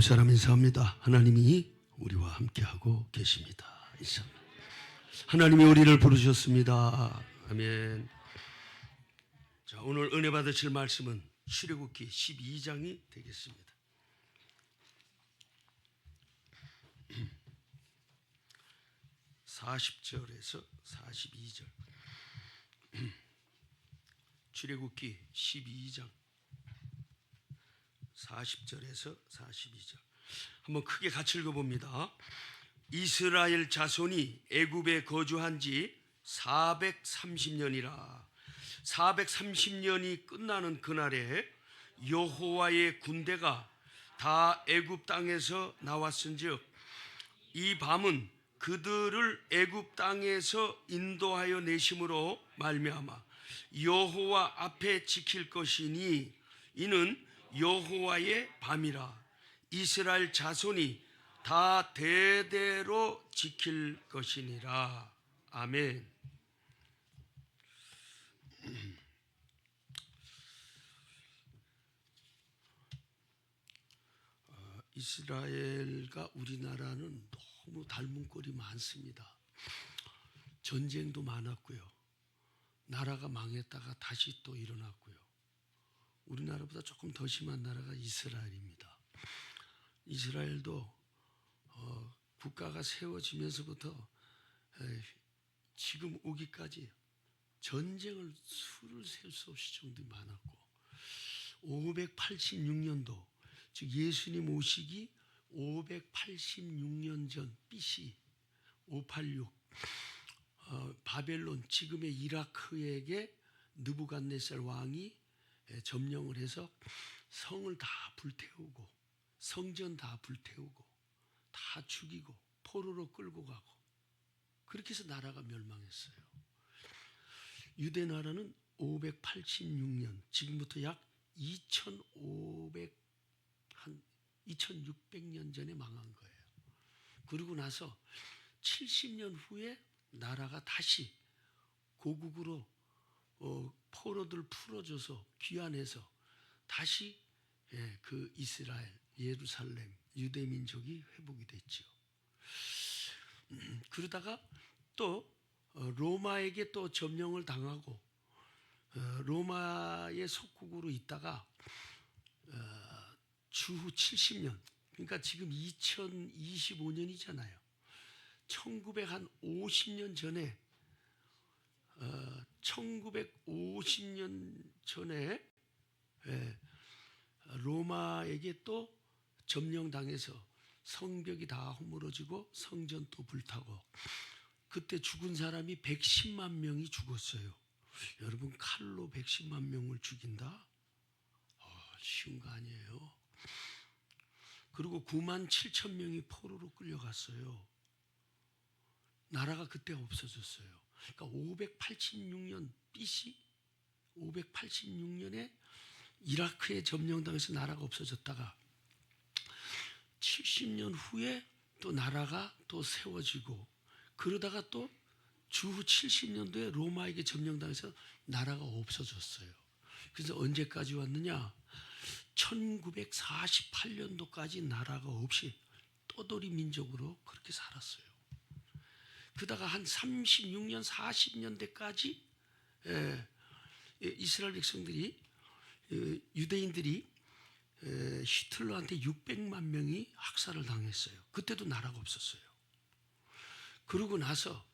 집사람 인사합니다. 하나님이 우리와 함께하고 계십니다. 인사합니다. 하나님이 우리를 부르셨습니다. 아멘. 자, 오늘 은혜 받으실 말씀은 출애굽기 12장이 되겠습니다. (40절에서 42절) 출애굽기 12장 40절에서 42절 한번 크게 같이 읽어봅니다. 이스라엘 자손이 애굽에 거주한 지 430년이라 430년이 끝나는 그날에 여호와의 군대가 다 애굽 땅에서 나왔은즉 이 밤은 그들을 애굽 땅에서 인도하여 내심으로 말미암아 여호와 앞에 지킬 것이니 이는 여호와의 밤이라 이스라엘 자손이 다 대대로 지킬 것이니라. 아멘. 이스라엘과 우리나라는 너무 닮은 꼴이 많습니다. 전쟁도 많았고요. 나라가 망했다가 다시 또 일어났고요. 우리나라보다 조금 더 심한 나라가 이스라엘입니다. 이스라엘도 국가가 세워지면서부터 지금 오기까지 전쟁을 수를 셀 수 없이 정도 많았고 586년도 즉 예수님 오시기 586년 전 BC 586 바벨론 지금의 이라크에게 느부갓네살 왕이 점령을 해서 성을 다 불태우고 성전 다 불태우고 다 죽이고 포로로 끌고 가고 그렇게 해서 나라가 멸망했어요. 유대 나라는 586년 지금부터 약 2600년 전에 망한 거예요. 그러고 나서 70년 후에 나라가 다시 고국으로 포로들 풀어줘서 귀환해서 다시 그 이스라엘, 예루살렘, 유대민족이 회복이 됐죠. 그러다가 또 로마에게 또 점령을 당하고 로마의 속국으로 있다가 주후 70년 그러니까 지금 2025년이잖아요. 1950년 전에 1950년 전에 로마에게 또 점령당해서 성벽이 다 허물어지고 성전 또 불타고 그때 죽은 사람이 110만 명이 죽었어요. 여러분 칼로 110만 명을 죽인다? 쉬운 거 아니에요. 그리고 9만 7천 명이 포로로 끌려갔어요. 나라가 그때 없어졌어요. 그러니까 586년 BC 586년에 이라크에 점령당해서 나라가 없어졌다가 70년 후에 또 나라가 또 세워지고 그러다가 또 주후 70년도에 로마에게 점령당해서 나라가 없어졌어요. 그래서 언제까지 왔느냐? 1948년도까지 나라가 없이 떠돌이 민족으로 그렇게 살았어요. 그러다가 한 36년 40년대까지 이스라엘 백성들이 유대인들이 히틀러한테 600만 명이 학살을 당했어요. 그때도 나라가 없었어요. 그러고 나서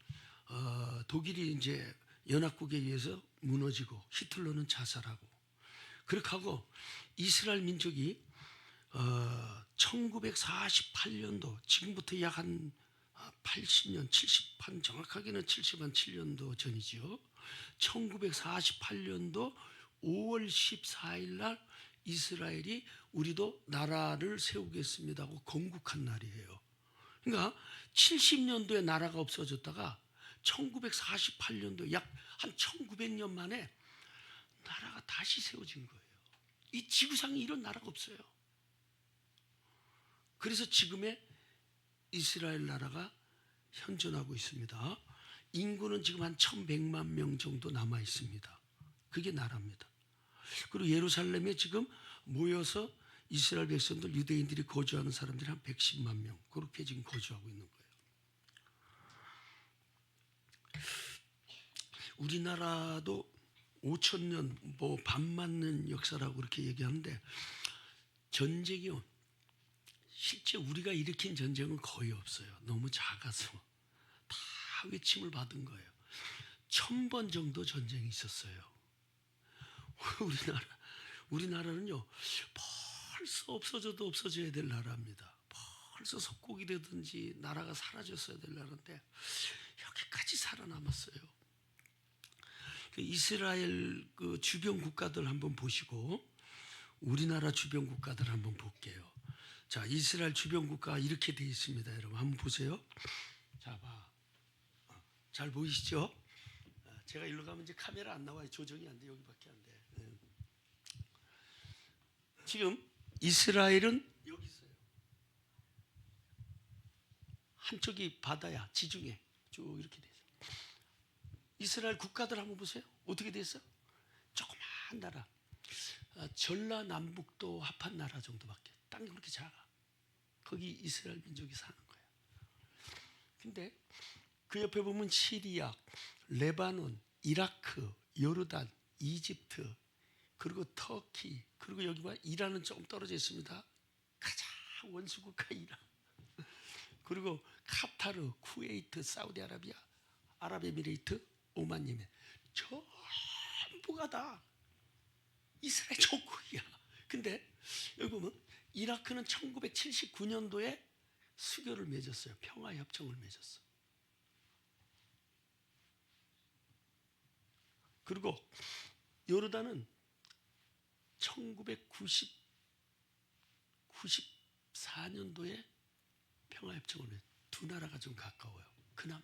독일이 이제 연합국에 의해서 무너지고 히틀러는 자살하고 그렇게 하고 이스라엘 민족이 1948년도 지금부터 약 한 80년 70한 정확하게는 77년도 전이죠. 1948년도 5월 14일 날 이스라엘이 우리도 나라를 세우겠습니다 하고 건국한 날이에요. 그러니까 70년도에 나라가 없어졌다가 1948년도 약 한 1900년 만에 나라가 다시 세워진 거예요. 이 지구상에 이런 나라가 없어요. 그래서 지금의 이스라엘 나라가 현존하고 있습니다. 인구는 지금 한 1100만 명 정도 남아 있습니다. 그게 나라입니다. 그리고 예루살렘에 지금 모여서 이스라엘 백성들, 유대인들이 거주하는 사람들이 한 110만 명 그렇게 지금 거주하고 있는 거예요. 우리나라도 5,000년 뭐 반 맞는 역사라고 그렇게 얘기하는데, 전쟁이요, 실제 우리가 일으킨 전쟁은 거의 없어요. 너무 작아서 다 외침을 받은 거예요. 1000번 정도 전쟁이 있었어요. 우리나라는요 벌써 없어져도 없어져야 될 나라입니다. 벌써 속국이 되든지 나라가 사라졌어야 될 나라인데 여기까지 살아남았어요. 이스라엘 그 주변 국가들 한번 보시고 우리나라 주변 국가들 한번 볼게요. 자, 이스라엘 주변 국가 이렇게 되어 있습니다. 여러분 한번 보세요. 자, 잘 보이시죠? 제가 일로 가면 이제 카메라 안 나와요. 조정이 안 돼. 여기밖에 안 돼. 지금 이스라엘은 여기 있어요. 한쪽이 바다야. 지중해 쭉 이렇게 돼 있어요. 이스라엘 국가들 한번 보세요. 어떻게 돼 있어? 조그마한 나라. 전라남북도 합한 나라 정도밖에. 땅이 그렇게 작아. 거기 이스라엘 민족이 사는 거예요. 근데 그 옆에 보면 시리아, 레바논, 이라크, 요르단, 이집트, 그리고 터키, 그리고 여기 봐, 이란은 조금 떨어져 있습니다. 가장 원수 국가 이란. 그리고 카타르, 쿠웨이트, 사우디아라비아, 아랍에미레이트, 오만, 예멘, 전부가 다 이스라엘 종국이야. 근데 여기 보면 이라크는 1979년도에 수교를 맺었어요. 평화협정을 맺었어. 그리고 요르단은 1994년도에 평화협정을 맺었어요. 두 나라가 좀 가까워요. 그나마.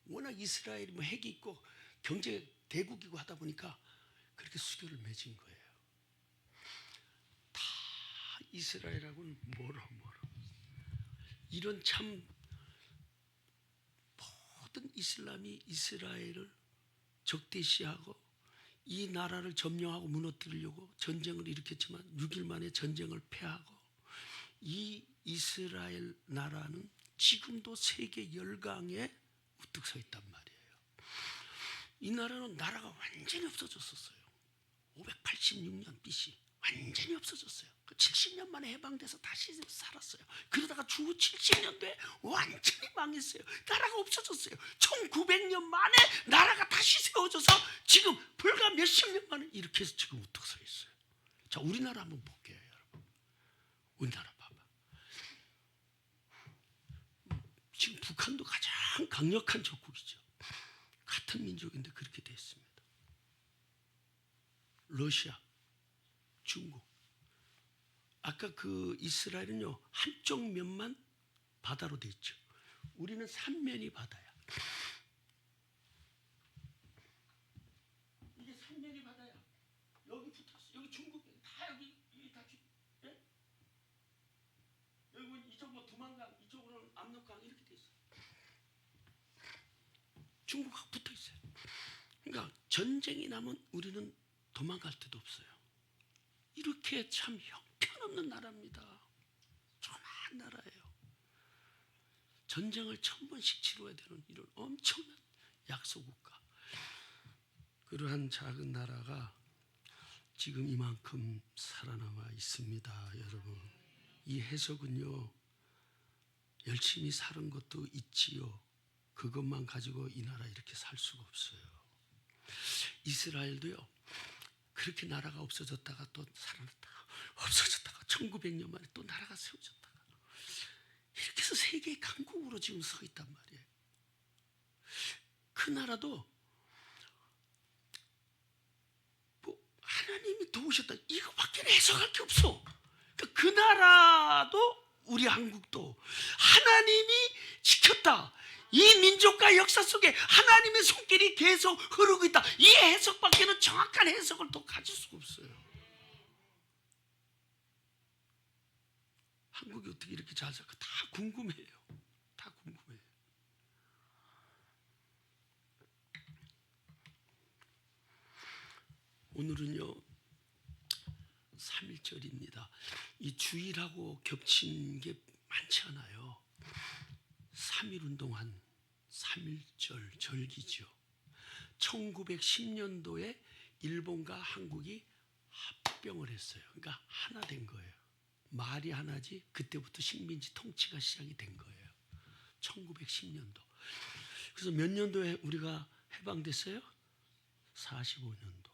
워낙 이스라엘이 뭐 핵이 있고 경제 대국이고 하다 보니까 그렇게 수교를 맺은 거예요. 다 이스라엘하고는 멀어. 이런 참 모든 이슬람이 이스라엘을 적대시하고 이 나라를 점령하고 무너뜨리려고 전쟁을 일으켰지만 6일 만에 전쟁을 패하고, 이 이스라엘 나라는 지금도 세계 열강에 우뚝 서 있단 말이에요. 이 나라는 나라가 완전히 없어졌었어요. 586년 BC 완전히 없어졌어요. 70년 만에 해방돼서 다시 살았어요. 그러다가 주 70년도에 완전히 망했어요. 나라가 없어졌어요. 1900년 만에 나라가 다시 세워져서 지금 불과 몇십 년 만에 이렇게 해서 지금 우뚝 서 있어요. 자, 우리나라 한번 볼게요, 여러분. 우리나라 봐봐. 지금 북한도 가장 강력한 적국이죠. 같은 민족인데 그렇게 돼 있습니다. 러시아, 중국. 아까 그 이스라엘은요 한쪽 면만 바다로 돼 있죠. 우리는 삼면이 바다야. 이게 삼면이 바다야. 여기 붙었어. 여기 중국 다 여기 다 예? 여기 이쪽 뭐 두만강, 이쪽으로는 압록강 이렇게 돼 있어. 중국하고 붙어 있어요. 그러니까 전쟁이 나면 우리는 도망갈 데도 없어요. 이렇게 참 형편없는 나라입니다. 조그마한 나라예요. 전쟁을 1000번씩 치러야 되는 이런 엄청난 약소국가. 그러한 작은 나라가 지금 이만큼 살아남아 있습니다. 여러분, 이 해석은요 열심히 사는 것도 있지요. 그것만 가지고 이 나라 이렇게 살 수가 없어요. 이스라엘도요 그렇게 나라가 없어졌다가 또 살아났다가 없어졌다가 1900년 만에 또 나라가 세워졌다가 이렇게 해서 세계의 강국으로 지금 서 있단 말이에요. 그 나라도 뭐 하나님이 도우셨다 이거밖에 해석할 게 없어. 그러니까 그 나라도 우리 한국도 하나님이 지켰다. 이 민족과 역사 속에 하나님의 손길이 계속 흐르고 있다. 이 해석밖에는 정확한 해석을 또 가질 수가 없어요. 한국이 어떻게 이렇게 잘 살까 다 궁금해요. 다 궁금해요. 오늘은요 3.1절인 이 주일하고 겹친 게 많지 않아요. 3.1 운동한 3.1절 절기죠. 1910년도에 일본과 한국이 합병을 했어요. 그러니까 하나 된 거예요. 말이 하나지 그때부터 식민지 통치가 시작이 된 거예요. 1910년도. 그래서 몇 년도에 우리가 해방됐어요? 45년도.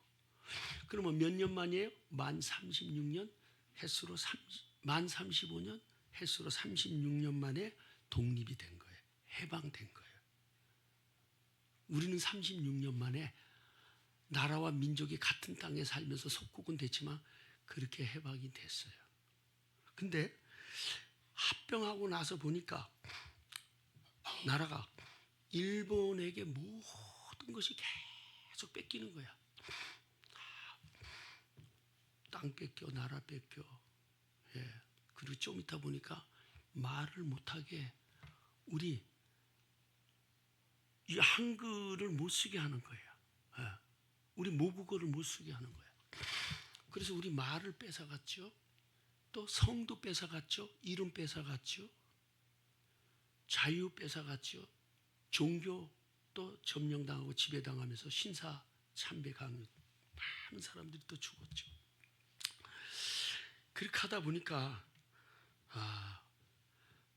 그러면 몇 년 만이에요? 만 36년 햇수로 만 35년 햇수로 36년 만에 독립이 된 거예요. 해방된 거예요. 우리는 36년 만에 나라와 민족이 같은 땅에 살면서 속국은 됐지만 그렇게 해방이 됐어요. 근데 합병하고 나서 보니까 나라가 일본에게 모든 것이 계속 뺏기는 거야. 땅 뺏겨, 나라 뺏겨. 예. 그리고 좀 있다 보니까 말을 못하게 우리 이 한글을 못 쓰게 하는 거예요. 예. 우리 모국어를 못 쓰게 하는 거예요. 그래서 우리 말을 뺏어갔죠. 또 성도 뺏어갔죠. 이름 뺏어갔죠. 자유 뺏어갔죠. 종교 또 점령당하고 지배당하면서 신사 참배 강요 많은 사람들이 또 죽었죠. 그렇게 하다 보니까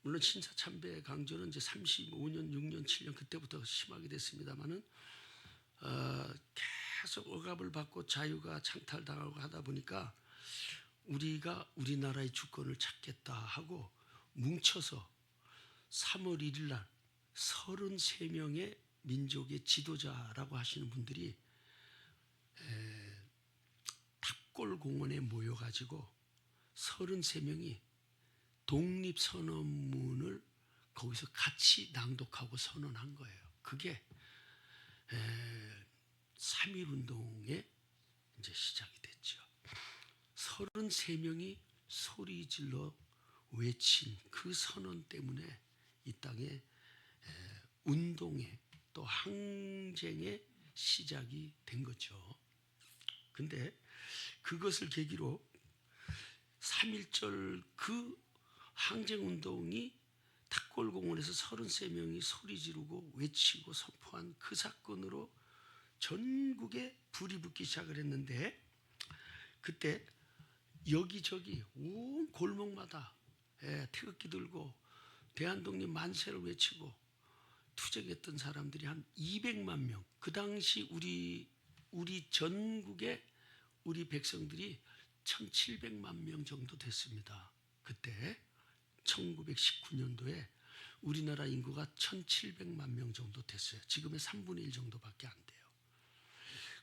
물론 신사 참배 강조는 이제 35년, 6년, 7년 그때부터 심하게 됐습니다만은 계속 억압을 받고 자유가 창탈당하고 하다 보니까 우리가 우리나라의 주권을 찾겠다 하고 뭉쳐서 3월 1일 날 33명의 민족의 지도자라고 하시는 분들이 탑골공원에 모여가지고 33명이 독립선언문을 거기서 같이 낭독하고 선언한 거예요. 그게 3.1 운동의 이제 시작이 됐죠. 33명이 소리 질러 외친 그 선언 때문에 이 땅에 운동의 또 항쟁의 시작이 된 거죠. 근데 그것을 계기로 3.1절 그 항쟁운동이 탁골공원에서 33명이 소리 지르고 외치고 선포한 그 사건으로 전국에 불이 붙기 시작을 했는데 그때 여기저기 온 골목마다 태극기 들고 대한독립 만세를 외치고 투쟁했던 사람들이 한 200만 명. 그 당시 우리 전국에 우리 백성들이 1,700만 명 정도 됐습니다. 그때 1919년도에 우리나라 인구가 1,700만 명 정도 됐어요. 지금의 3분의 1 정도밖에 안 돼요.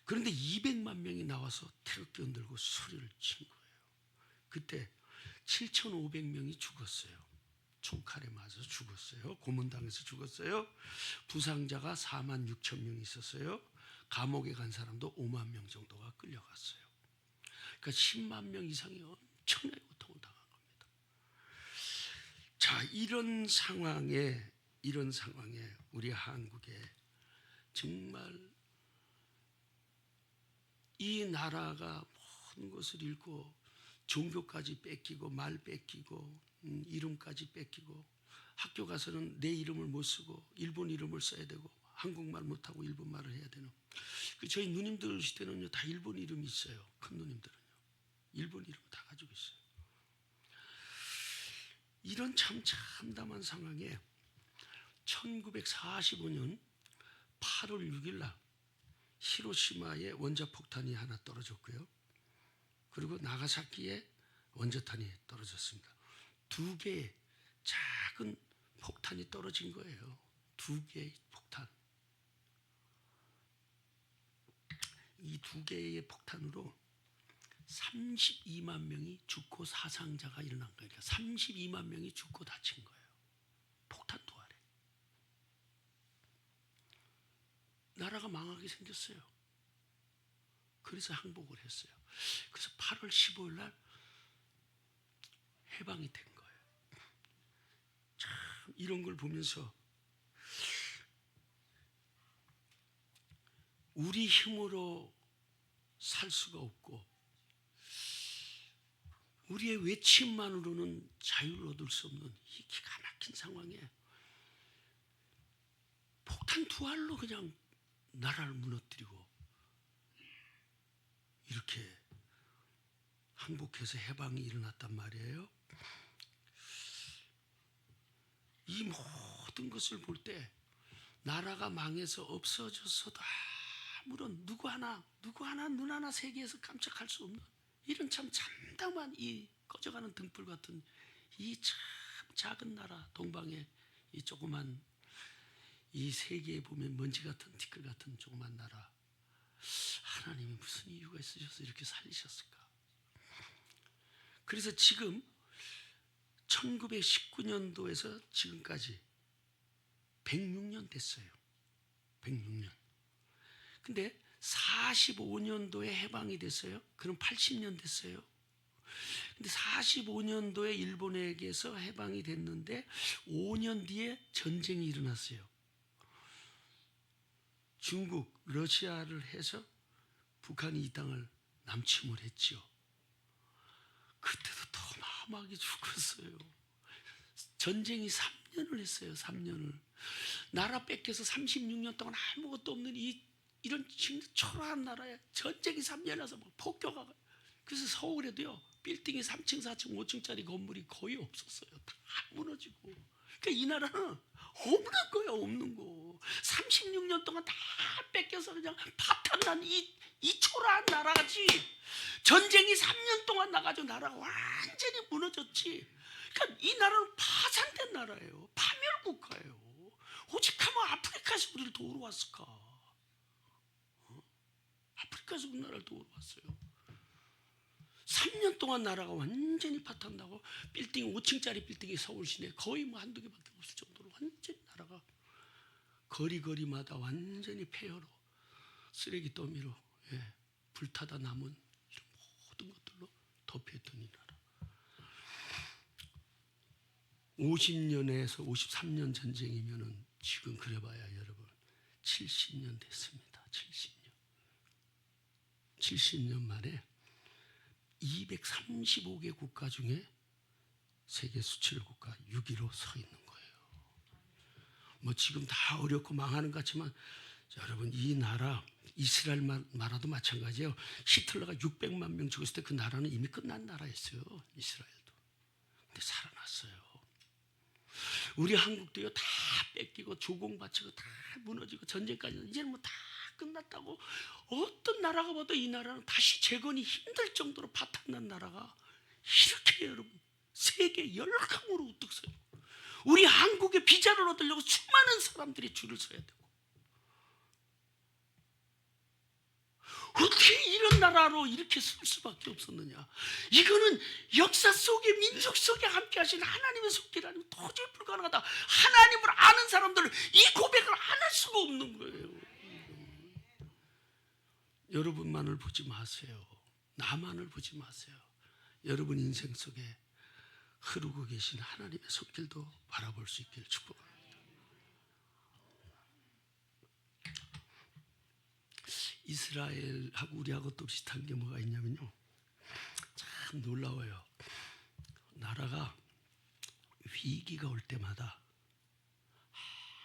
그런데 200만 명이 나와서 태극기 흔들고 소리를 친 거예요. 그때 7,500명이 죽었어요. 총칼에 맞아서 죽었어요. 고문당해서 죽었어요. 부상자가 4만 6천 명 있었어요. 감옥에 간 사람도 5만 명 정도가 끌려갔어요. 그러니까 10만 명 이상이 엄청나게 고통을 당한 겁니다. 자, 이런 상황에 우리 한국에 정말 이 나라가 모든 것을 잃고 종교까지 뺏기고 말 뺏기고 이름까지 뺏기고 학교 가서는 내 이름을 못 쓰고 일본 이름을 써야 되고 한국말 못하고 일본말을 해야 되는 저희 누님들 시대는요 다 일본 이름이 있어요. 큰 누님들은요 일본 이름 다 가지고 있어요. 이런 참 참담한 상황에 1945년 8월 6일 날 히로시마에 원자폭탄이 하나 떨어졌고요. 그리고 나가사키에 원자탄이 떨어졌습니다. 두 개의 작은 폭탄이 떨어진 거예요. 두 개의 폭탄. 이 두 개의 폭탄으로 32만 명이 죽고 사상자가 일어난 거예요. 그러니까 32만 명이 죽고 다친 거예요. 폭탄 두 알에. 나라가 망하게 생겼어요. 그래서 항복을 했어요. 그래서 8월 15일 날 해방이 된 거예요. 참 이런 걸 보면서 우리 힘으로 살 수가 없고 우리의 외침만으로는 자유를 얻을 수 없는 이 기가 막힌 상황에 폭탄 두 알로 그냥 나라를 무너뜨리고 이렇게 항복해서 해방이 일어났단 말이에요. 이 모든 것을 볼 때 나라가 망해서 없어졌어도 아무런 누구 하나 눈 하나 세계에서 깜짝할 수 없는 이런 참 참담한 이 꺼져가는 등불 같은 이 참 작은 나라 동방의 이 조그만 이 세계에 보면 먼지 같은 티끌 같은 조그만 나라, 하나님이 무슨 이유가 있으셔서 이렇게 살리셨을까? 그래서 지금 1919년도에서 지금까지 106년 됐어요. 106년. 근데 45년도에 해방이 됐어요. 그럼 80년 됐어요. 근데 45년도에 일본에게서 해방이 됐는데 5년 뒤에 전쟁이 일어났어요. 중국, 러시아를 해서 북한이 이 땅을 남침을 했죠. 그때도 더 어마어마하게 죽었어요. 전쟁이 3년을 했어요. 3년을. 나라 뺏겨서 36년 동안 아무것도 없는 이런 초라한 나라에 전쟁이 3년 해서 막 폭격하고. 그래서 서울에도요, 빌딩이 3층, 4층, 5층짜리 건물이 거의 없었어요. 다 무너지고. 그러니까 이 나라는 없는 거야, 없는 거. 36년 동안 다 뺏겨서 그냥 파탄난 이 초라한 나라지. 전쟁이 3년 동안 나가지고 나라가 완전히 무너졌지. 그러니까 이 나라는 파산된 나라예요. 파멸국가예요. 오직 하면 아프리카에서 우리를 도우러 왔을까? 아프리카에서 우리나라를 도우러 왔어요. 3년 동안 나라가 완전히 파탄나고 빌딩 5층짜리 빌딩이 서울 시내에 거의 뭐 한두 개밖에 없을 정도로 완전히 나라가 거리마다 완전히 폐허로 쓰레기 더미로 불타다 남은 이런 모든 것들로 덮여있던 이 나라. 50년에서 53년 전쟁이면은 지금 그래봐야 여러분 70년 됐습니다. 70년 만에 235개 국가 중에 세계 수출 국가 6위로 서 있는 거예요. 뭐 지금 다 어렵고 망하는 것 같지만 여러분 이 나라 이스라엘 나라도 마찬가지예요. 히틀러가 600만 명 죽었을 때 그 나라는 이미 끝난 나라였어요. 이스라엘도. 근데 살아났어요. 우리 한국도요 다 뺏기고 조공바치고 다 무너지고 전쟁까지 이제는 뭐 다 끝났다고 어떤 나라가 봐도 이 나라는 다시 재건이 힘들 정도로 파탄난 나라가 이렇게 여러분 세계 열강으로 우뚝 서요. 우리 한국에 비자를 얻으려고 수많은 사람들이 줄을 서야 되고 어떻게 이런 나라로 이렇게 쓸 수밖에 없었느냐. 이거는 역사 속에 민족 속에 함께 하신 하나님의 손길이 도저히 불가능하다. 하나님을 아는 사람들은 이 고백을 안 할 수가 없는 거예요. 여러분만을 보지 마세요. 나만을 보지 마세요. 여러분 인생 속에 흐르고 계신 하나님의 손길도 바라볼 수 있기를 축복합니다. 이스라엘하고 우리하고 또 비슷한 게 뭐가 있냐면요, 참 놀라워요. 나라가 위기가 올 때마다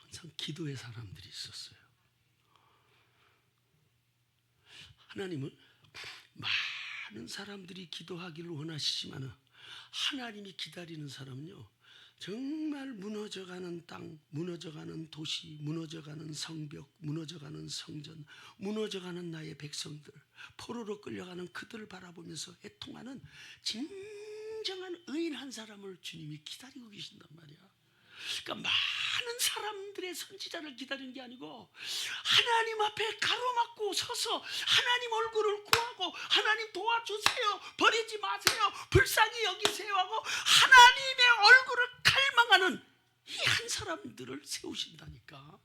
항상 기도의 사람들이 있었어요. 하나님은 많은 사람들이 기도하기를 원하시지만 하나님이 기다리는 사람은요, 정말 무너져가는 땅, 무너져가는 도시, 무너져가는 성벽, 무너져가는 성전, 무너져가는 나의 백성들, 포로로 끌려가는 그들을 바라보면서 애통하는 진정한 의인 한 사람을 주님이 기다리고 계신단 말이야. 그러니까 많은 사람들의 선지자를 기다리는 게 아니고 하나님 앞에 가로막고 서서 하나님 얼굴을 구하고 하나님 도와주세요, 버리지 마세요, 불쌍히 여기세요 하고 하나님의 얼굴을 갈망하는 이 한 사람들을 세우신다니까.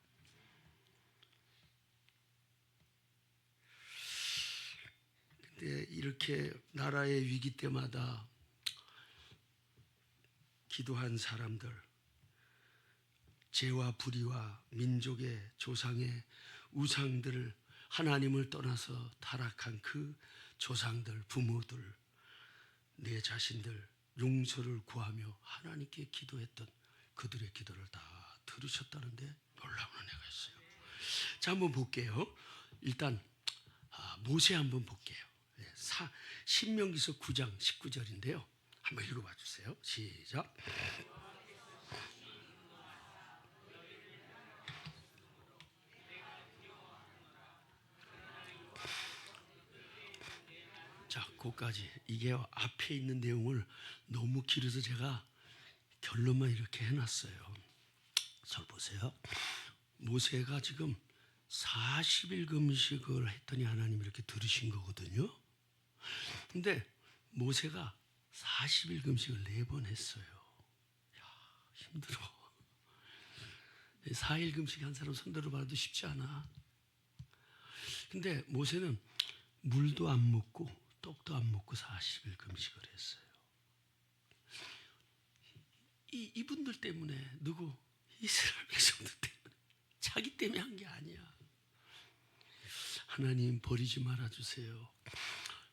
근데 이렇게 나라의 위기 때마다 기도한 사람들, 죄와 불의와 민족의 조상의 우상들을 하나님을 떠나서 타락한 그 조상들, 부모들, 내 자신들 용서를 구하며 하나님께 기도했던 그들의 기도를 다 들으셨다는데 놀라운 은혜가 있어요. 자, 한번 볼게요. 일단 모세 한번 볼게요. 신명기서 9장 19절인데요. 한번 읽어봐 주세요. 시작. 자, 거기까지. 이게 앞에 있는 내용을 너무 길어서 제가 결론만 이렇게 해놨어요. 잘 보세요. 모세가 지금 40일 금식을 했더니 하나님 이렇게 들으신 거거든요. 근데 모세가 40일 금식을 4번 했어요. 야, 힘들어. 4일 금식 한 사람 손들어 봐도 쉽지 않아. 근데 모세는 물도 안 먹고 떡도 안 먹고 40일 금식을 했어요. 이분들 때문에, 누구? 이스라엘 백성들 때문에, 자기 때문에 한 게 아니야. 하나님 버리지 말아주세요.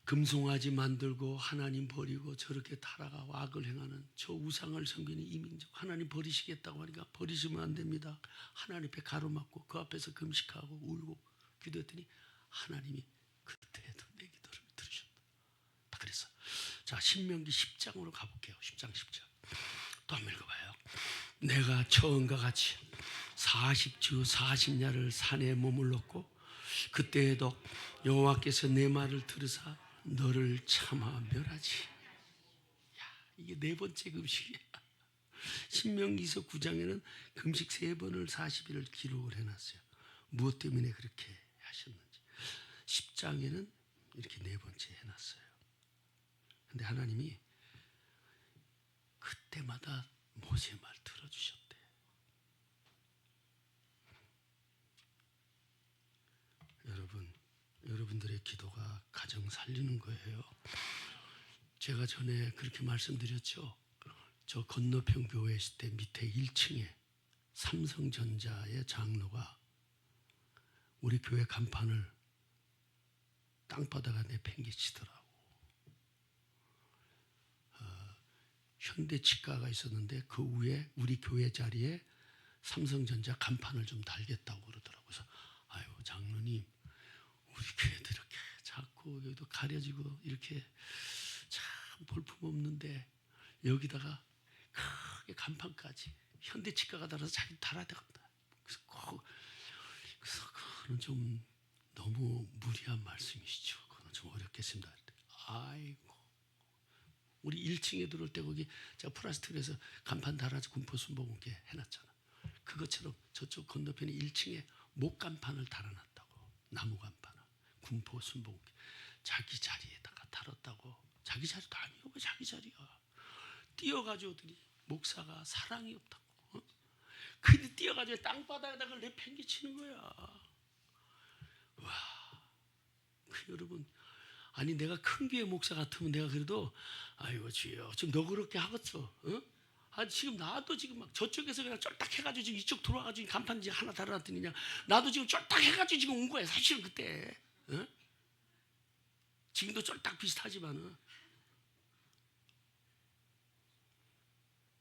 금송아지 만들고 하나님 버리고 저렇게 타락하고 악을 행하는 저 우상을 섬기는 이민족 하나님 버리시겠다고 하니까 버리시면 안 됩니다. 하나님 앞에 가로막고 그 앞에서 금식하고 울고 기도했더니 하나님이 그때에도 내 기도를 들으셨다. 그래서 자, 신명기 10장으로 가볼게요. 10장 10절 또 한번 읽어봐요. 내가 처음과 같이 40주 40야를 산에 머물렀고 그때에도 여호와께서 내 말을 들으사 너를 참아 멸하지. 야, 이게 4번째 금식이야. 신명기서 9장에는 금식 3번을 40일을 기록을 해놨어요. 무엇 때문에 그렇게 하셨는지. 10장에는 이렇게 4번째 해놨어요. 근데 하나님이 그때마다 모세 말 들어주셨대. 여러분들의 기도가 가정 살리는 거예요. 제가 전에 그렇게 말씀드렸죠. 저 건너편 교회 있을 때 밑에 1층에 삼성전자의 장로가 우리 교회 간판을 땅바닥에 내팽개치더라고. 현대치과가 있었는데 그 위에 우리 교회 자리에 삼성전자 간판을 좀 달겠다고 그러더라고요. 그래서 아유 장로님, 우리 교회도 이렇게 자꾸 여기도 가려지고 이렇게 참 볼품없는데 여기다가 크게 간판까지 현대치과가 달아서 자기 달아야 되겠다. 그래서 그거는 좀 너무 무리한 말씀이시죠. 그거는 좀 어렵겠습니다. 아이고, 우리 1층에 들어올 때 거기 제가 플라스틱으로 해서 간판 달아서 군포순복음께 해놨잖아. 그것처럼 저쪽 건너편에 1층에 목간판을 달아놨다고. 나무 간판을 군포순복음께 자기 자리에다가 달았다고. 자기 자리도 아니고 왜 자기 자리야. 뛰어가지고 오더니 목사가 사랑이 없다고. 근데 뛰어가지고 땅바닥에다가 내팽개치는 거야. 와, 여러분, 아니 내가 큰 교회 목사 같으면 내가 그래도 아이고 주여 지금 너 그렇게 하겠어. 어? 아 지금 나도 지금 막 저쪽에서 그냥 쫄딱 해가지고 지금 이쪽 들어와가지고 간판지 하나 달아놨더니 그냥 나도 지금 쫄딱 해가지고 지금 온 거야. 사실은 그때. 어? 지금도 쫄딱 비슷하지만은.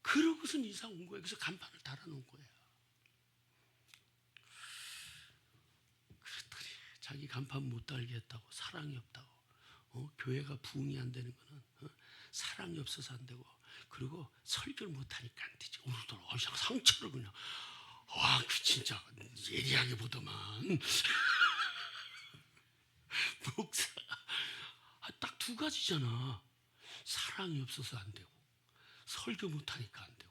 그러고선 이사 온 거야. 그래서 간판을 달아놓은 거야. 그랬더니 자기 간판 못 달게 했다고. 사랑이 없다고. 교회가 부흥이 안 되는 거는 사랑이 없어서 안 되고, 그리고 설교를 못 하니까 안 되지. 우르더라. 상처를 그냥. 와, 그 진짜 예리하게 보더만. 목사가 딱 2가지잖아. 사랑이 없어서 안 되고, 설교 못 하니까 안 되고.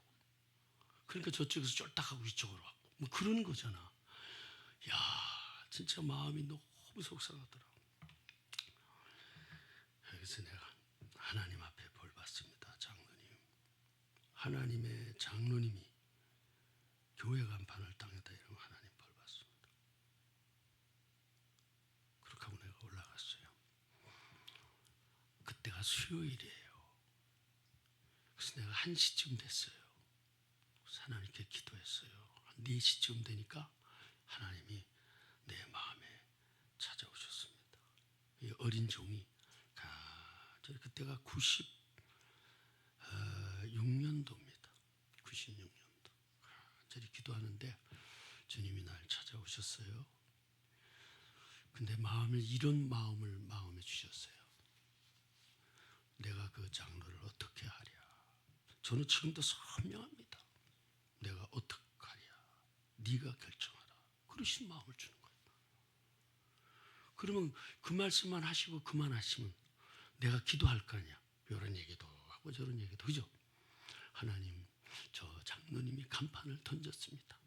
그러니까 저쪽에서 쫄딱하고 이쪽으로 왔고, 뭐 그런 거잖아. 야, 진짜 마음이 너무 속상하더라. 그래서 내가 하나님 앞에 벌 받습니다. 장로님, 하나님의 장로님이 교회 간판을 땅에다 이러면 하나님 벌 받습니다. 그렇게 하고 내가 올라갔어요. 그때가 수요일이에요. 그래서 내가 1시쯤 됐어요. 하나님께 기도했어요. 한 4시쯤 되니까 하나님이 내 마음에 찾아오셨습니다. 이 어린 종이 그때가 96년도입니다. 96년도. 간절히 기도하는데 주님이 날 찾아오셨어요. 근데 이런 마음에 주셨어요. 내가 그 장로를 어떻게 하랴. 저는 지금도 선명합니다. 내가 어떻게 하랴. 네가 결정하라. 그러신 마음을 주는 거예요. 그러면 그 말씀만 하시고 그만하시면 내가 기도할 거 아니야. 이런 얘기도 하고 저런 얘기도. 그죠? 하나님, 저 장로님이 간판을 던졌습니다.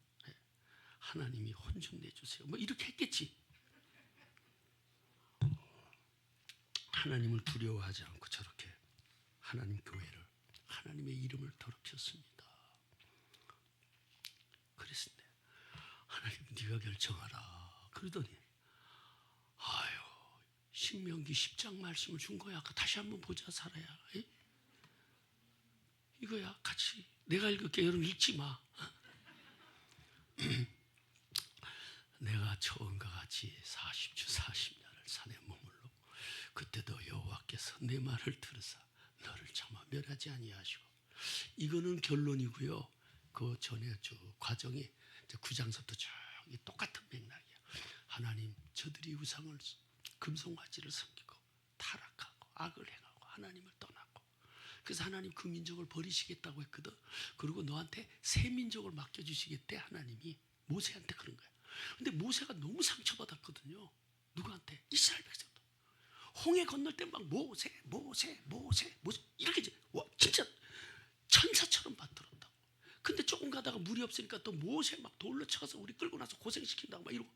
하나님이 혼 좀 내주세요. 뭐 이렇게 했겠지. 하나님을 두려워하지 않고 저렇게 하나님 교회를, 하나님의 이름을 더럽혔습니다. 그랬는데 하나님 네가 결정하라 그러더니 아유, 신명기 10장 말씀을 준 거야. 다시 한번 보자 살아야. 이거야. 같이 내가 읽을게. 여러분 읽지 마. 내가 처음과 같이 40주 40년을 산에 머물러 그때도 여호와께서 내 말을 들으사 너를 차마 멸하지 아니하시고. 이거는 결론이고요. 그 전에 과정이 9장서부터 쭉 똑같은 맥락이야. 하나님, 저들이 우상을 금송아지를 섬기고 타락하고 악을 행하고 하나님을 떠나고, 그래서 하나님 그 민족을 버리시겠다고 했거든. 그리고 너한테 새 민족을 맡겨주시겠대. 하나님이 모세한테 그런 거야. 근데 모세가 너무 상처받았거든요. 누구한테? 이스라엘 백성도. 홍해 건널 때 막 모세 이렇게 진짜 천사처럼 받들었다고. 근데 조금 가다가 물이 없으니까 또 모세 막 돌로 쳐서 우리 끌고 나서 고생시킨다고 막 이러고,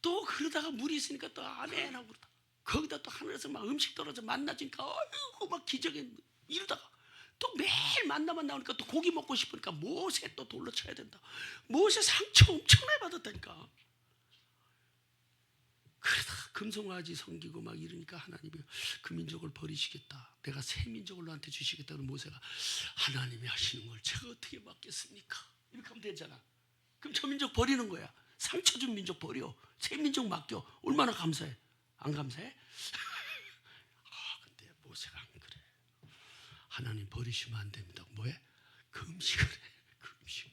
또 그러다가 물이 있으니까 또 아멘 하고 그러다. 거기다 또 하늘에서 막 음식 떨어져 만나니까 어이구 막 기적에 이러다가 또 매일 만나만 나오니까 또 고기 먹고 싶으니까 모세 또 돌로 쳐야 된다. 모세 상처 엄청나게 받았다니까. 그러다가 금송아지 섬기고 막 이러니까 하나님이 그 민족을 버리시겠다. 내가 새 민족을 너한테 주시겠다. 그럼 모세가 하나님이 하시는 걸 제가 어떻게 맡겠습니까? 이렇게 하면 되잖아. 그럼 저 민족 버리는 거야. 상처 준 민족 버려. 새 민족 맡겨. 얼마나 감사해. 안 감사해? 근데 모세가 안 그래. 하나님 버리시면 안 됩니다. 뭐해? 금식을 해. 금식.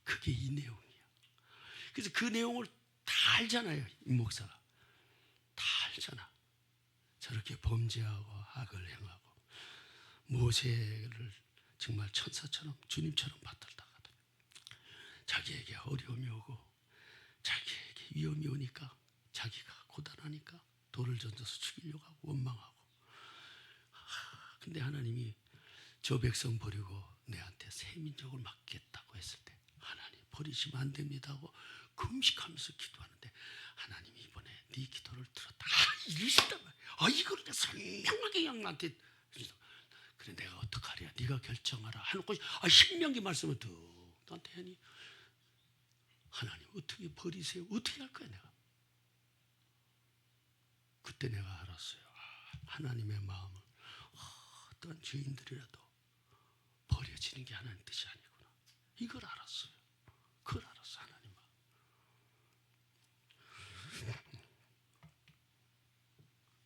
그게 이 내용이야. 그래서 그 내용을 다 알잖아요. 이 목사가. 다 알잖아. 저렇게 범죄하고 악을 행하고 모세를 정말 천사처럼 주님처럼 받들다가도 자기에게 어려움이 오고 자기에게 위험이 오니까 자기가 고단하니까 돌을 던져서 죽이려고 하고 원망하고. 근데 하나님이 저 백성 버리고 내한테 새 민족을 맡겠다고 했을 때 하나님 버리시면 안 됩니다 하고 금식하면서 기도하는데 하나님이 이번에 네 기도를 들었다. 이러신단 말이야. 이걸 내가 선명하게 그냥 나한테. 그래 내가 어떡하랴. 네가 결정하라 해놓고 신명기 말씀을 또 나한테 하니 하나님 어떻게 버리세요? 어떻게 할 거야 내가. 그때 내가 알았어요. 하나님의 마음은 어떤 죄인들이라도 버려지는 게 하나님 뜻이 아니구나. 이걸 알았어요. 그걸 알았어. 하나님 마음.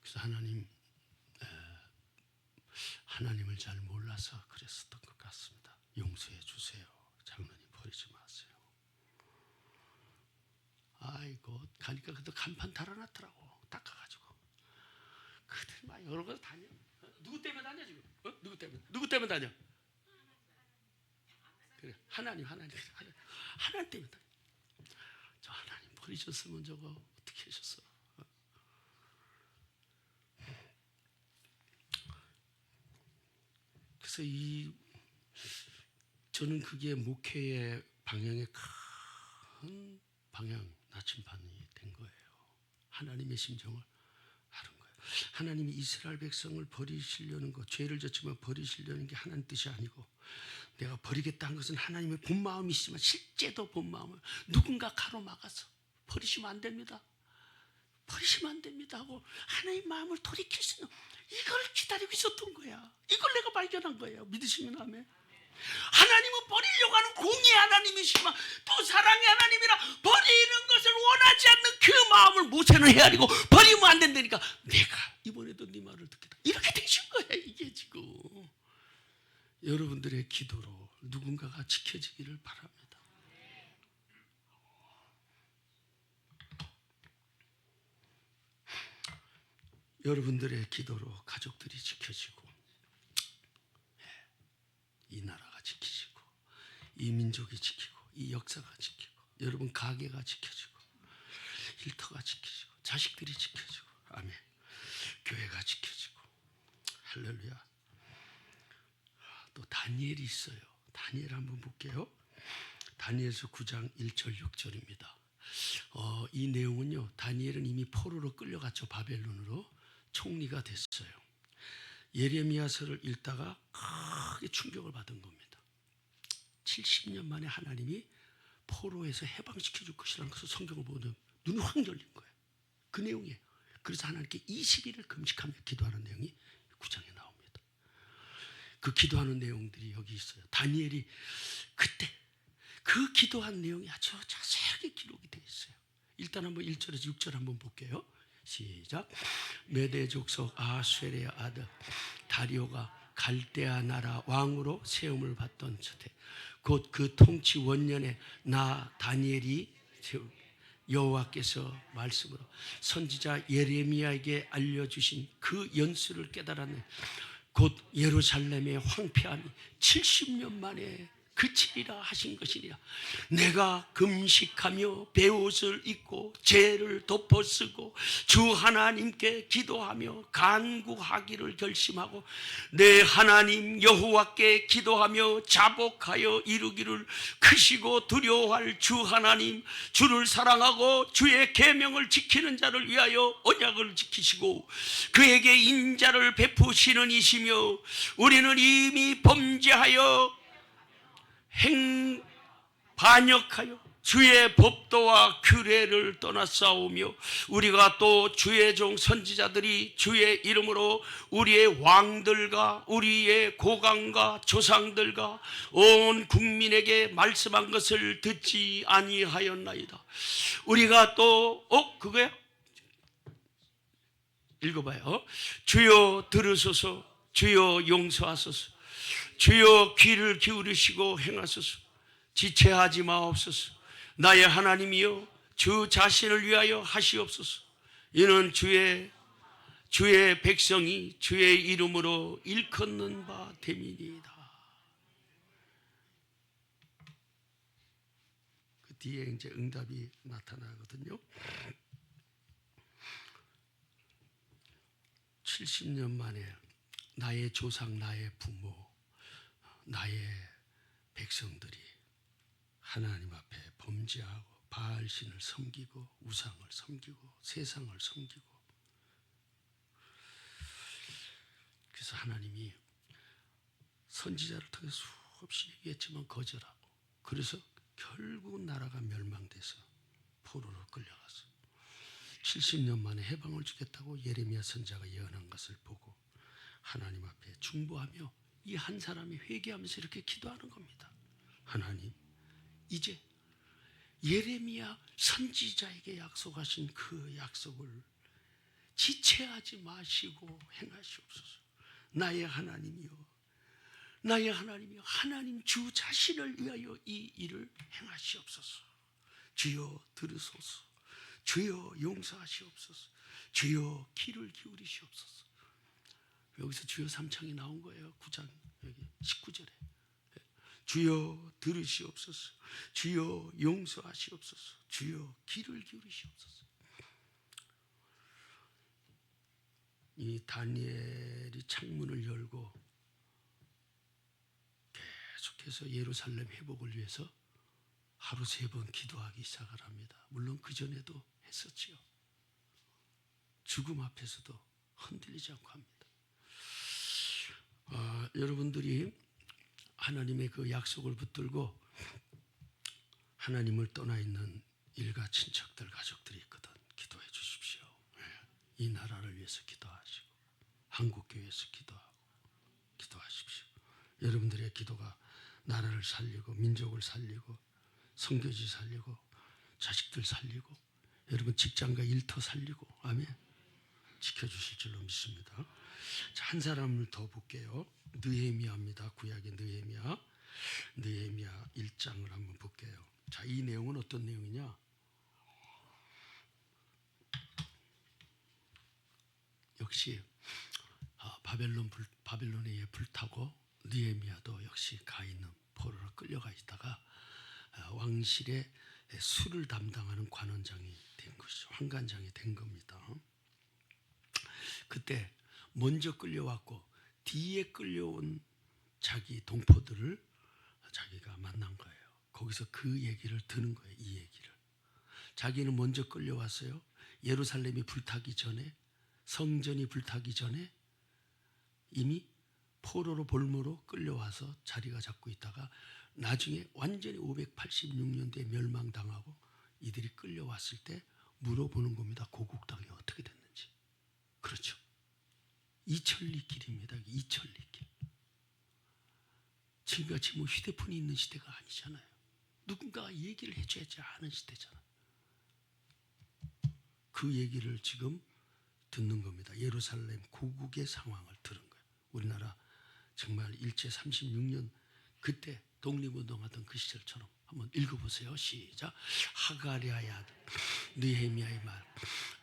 그래서 하나님을 잘 몰라서 그랬었던 것 같습니다. 용서해 주세요. 장로님 버리지 마세요. 아이고 가니까 그때 간판 달아놨더라고. 닦아가지고. 그들 막 여러 가지 다녀. 누구 때문에 다녀 지금? 누구 때문에 다녀? 그래 하나님 때문에 다녀. 저 하나님 버리셨으면 저거 어떻게 하셨어? 그래서 저는 그게 목회의 방향의 큰 방향 나침반이 된 거예요. 하나님의 심정을 아는 거예요. 하나님이 이스라엘 백성을 버리시려는 것, 죄를 졌지만 버리시려는 게 하나님 뜻이 아니고, 내가 버리겠다 한 것은 하나님의 본 마음이시지만 실제도 본 마음을 누군가 가로막아서 버리시면 안 됩니다. 버리시면 안 됩니다 하고 하나님의 마음을 돌이킬 수 있는, 이걸 기다리고 있었던 거야. 이걸 내가 발견한 거예요. 믿으시면 아멘. 하나님은 버리려고 하는 공의 하나님이시지만 또 사랑의 하나님이라 버리는 것을 원하지 않는 그 마음을 모세는 헤아리고 버리면 안 된다니까 내가 이번에도 네 말을 듣겠다. 이렇게 되신 거야. 이게 지금 여러분들의 기도로 누군가가 지켜지기를 바랍니다. 여러분들의 기도로 가족들이 지켜지고, 이 나라가 지켜지고, 이 민족이 지키고, 이 역사가 지키고, 여러분 가게가 지켜지고, 일터가 지켜지고, 자식들이 지켜지고, 아멘. 교회가 지켜지고, 할렐루야. 또 다니엘이 있어요. 다니엘 한번 볼게요. 다니엘서 9장 1절 6절입니다. 이 내용은요, 다니엘은 이미 포로로 끌려갔죠. 바벨론으로 총리가 됐어요. 예레미야서를 읽다가 크게 충격을 받은 겁니다. 70년 만에 하나님이 포로에서 해방시켜 줄 것이라는 것을 성경을 보면 눈이 확 열린 거예요. 그 내용이에요. 그래서 하나님께 20일을 금식하며 기도하는 내용이 9장에 나옵니다. 그 기도하는 내용들이 여기 있어요. 다니엘이 그때 그 기도한 내용이 아주 자세하게 기록이 되어 있어요. 일단 한번 1절에서 6절 한번 볼게요. 시작. 메대 족속 아수에르의 아들 다리오가 갈대아 나라 왕으로 세움을 받던 때 곧 그 통치 원년에 나 다니엘이 여호와께서 말씀으로 선지자 예레미야에게 알려주신 그 연수를 깨달았네. 곧 예루살렘의 황폐함이 70년 만에 그치리라 하신 것이니라. 내가 금식하며 베옷을 입고 죄를 덮어쓰고 주 하나님께 기도하며 간구하기를 결심하고 내 하나님 여호와께 기도하며 자복하여 이루기를 크시고 두려워할 주 하나님 주를 사랑하고 주의 계명을 지키는 자를 위하여 언약을 지키시고 그에게 인자를 베푸시는 이시며 우리는 이미 범죄하여 반역하여 주의 법도와 규례를 떠나싸우며 우리가 또 주의 종 선지자들이 주의 이름으로 우리의 왕들과 우리의 고관과 조상들과 온 국민에게 말씀한 것을 듣지 아니하였나이다. 우리가 또 그거야? 읽어봐요. 주여 들으소서. 주여 용서하소서. 주여 귀를 기울이시고 행하소서. 지체하지 마옵소서. 나의 하나님이여 주 자신을 위하여 하시옵소서. 이는 주의 백성이 주의 이름으로 일컫는 바 됨이니이다. 그 뒤에 이제 응답이 나타나거든요. 70년 만에 나의 조상, 나의 부모, 나의 백성들이 하나님 앞에 범죄하고 바알신을 섬기고 우상을 섬기고 세상을 섬기고, 그래서 하나님이 선지자를 통해 수없이 얘기했지만 거절하고, 그래서 결국 나라가 멸망돼서 포로로 끌려가서 70년 만에 해방을 주겠다고 예레미야 선지자가 예언한 것을 보고 하나님 앞에 중보하며 이 한 사람이 회개하면서 이렇게 기도하는 겁니다. 하나님, 이제 예레미야 선지자에게 약속하신 그 약속을 지체하지 마시고 행하시옵소서. 나의 하나님이여, 나의 하나님이여, 하나님 주 자신을 위하여 이 일을 행하시옵소서. 주여 들으소서. 주여 용서하시옵소서. 주여 귀를 기울이시옵소서. 여기서 주여 삼창이 나온 거예요. 9장 여기 19절에 주여 들으시옵소서. 주여 용서하시옵소서. 주여 귀를 기울이시옵소서. 이 다니엘이 창문을 열고 계속해서 예루살렘 회복을 위해서 하루 3번 기도하기 시작을 합니다. 물론 그 전에도 했었지요. 죽음 앞에서도 흔들리지 않고 합니다. 여러분들이 하나님의 그 약속을 붙들고 하나님을 떠나 있는 일가 친척들 가족들이 있거든. 기도해 주십시오. 이 나라를 위해서 기도하시고 한국교회에서 기도하십시오. 여러분들의 기도가 나라를 살리고 민족을 살리고 선교지 살리고 자식들 살리고 여러분 직장과 일터 살리고, 아멘. 지켜주실 줄로 믿습니다. 자, 한 사람을 더 볼게요. 느헤미야입니다. 구약의 느헤미야 1장을 한번 볼게요. 자, 이 내용은 어떤 내용이냐? 역시 바벨론에 의해 불타고 느헤미야도 역시 가 있는 포로로 끌려가 있다가 왕실의 수를 담당하는 관원장이 된 것이죠. 환관장이 된 겁니다. 그때 먼저 끌려왔고 뒤에 끌려온 자기 동포들을 자기가 만난 거예요. 거기서 그 얘기를 듣는 거예요. 이 얘기를. 자기는 먼저 끌려왔어요. 예루살렘이 불타기 전에, 성전이 불타기 전에 이미 포로로 볼모로 끌려와서 자리가 잡고 있다가 나중에 완전히 586년도에 멸망당하고 이들이 끌려왔을 때 물어보는 겁니다. 고국 땅이 어떻게 됐는지. 그렇죠. 이천리 길입니다. 이천리 길. 지금같이 뭐 휴대폰이 있는 시대가 아니잖아요. 누군가가 얘기를 해줘야지 아는 시대잖아요. 그 얘기를 지금 듣는 겁니다. 예루살렘 고국의 상황을 들은 거예요. 우리나라 정말 일제 36년 그때 독립운동하던 그 시절처럼 한번 읽어보세요. 시작. 하가랴야 느헤미야의 말.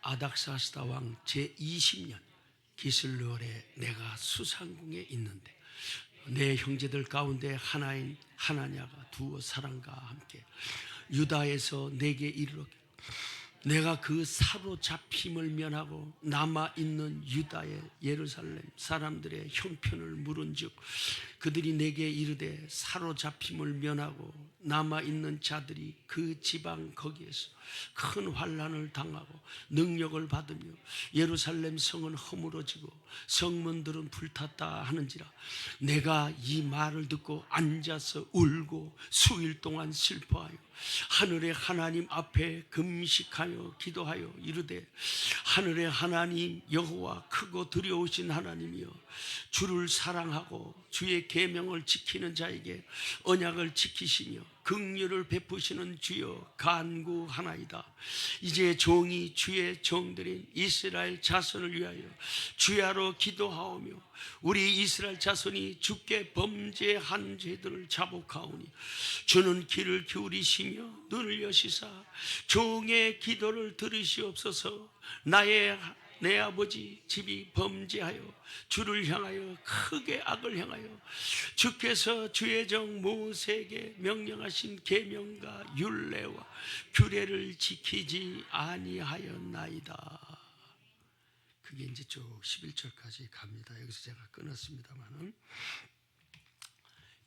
아닥사스다 왕 제20년 기슬월에 내가 수상궁에 있는데 내 형제들 가운데 하나인 하나냐가 두어 사람과 함께 유다에서 내게 이르러 내가 그 사로잡힘을 면하고 남아있는 유다의 예루살렘 사람들의 형편을 물은즉 그들이 내게 이르되 사로잡힘을 면하고 남아있는 자들이 그 지방 거기에서 큰 환난을 당하고 능력을 받으며 예루살렘 성은 허물어지고 성문들은 불탔다 하는지라 내가 이 말을 듣고 앉아서 울고 수일 동안 슬퍼하여 하늘의 하나님 앞에 금식하여 기도하여 이르되 하늘의 하나님 여호와 크고 두려우신 하나님이여 주를 사랑하고 주의 계명을 지키는 자에게 언약을 지키시며 긍휼을 베푸시는 주여 간구하나이다. 이제 종이 주의 종들인 이스라엘 자손을 위하여 주야로 기도하오며 우리 이스라엘 자손이 주께 범죄한 죄들을 자복하오니 주는 귀를 기울이시며 눈을 여시사 종의 기도를 들으시옵소서. 내 아버지 집이 범죄하여 주를 향하여 크게 악을 행하여 주께서 주의 종 모세에게 명령하신 계명과 율례와 규례를 지키지 아니하였나이다. 그게 이제 쭉 11절까지 갑니다. 여기서 제가 끊었습니다만은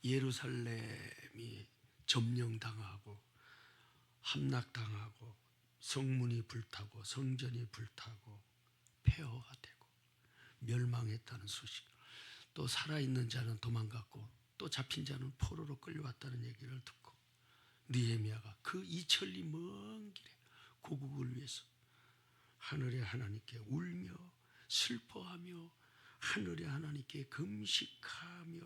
예루살렘이 점령당하고 함락당하고 성문이 불타고 성전이 불타고 폐허가 되고 멸망했다는 소식, 또 살아있는 자는 도망갔고 또 잡힌 자는 포로로 끌려왔다는 얘기를 듣고 느헤미야가 그 이천리 먼 길에 고국을 위해서 하늘의 하나님께 울며 슬퍼하며 하늘의 하나님께 금식하며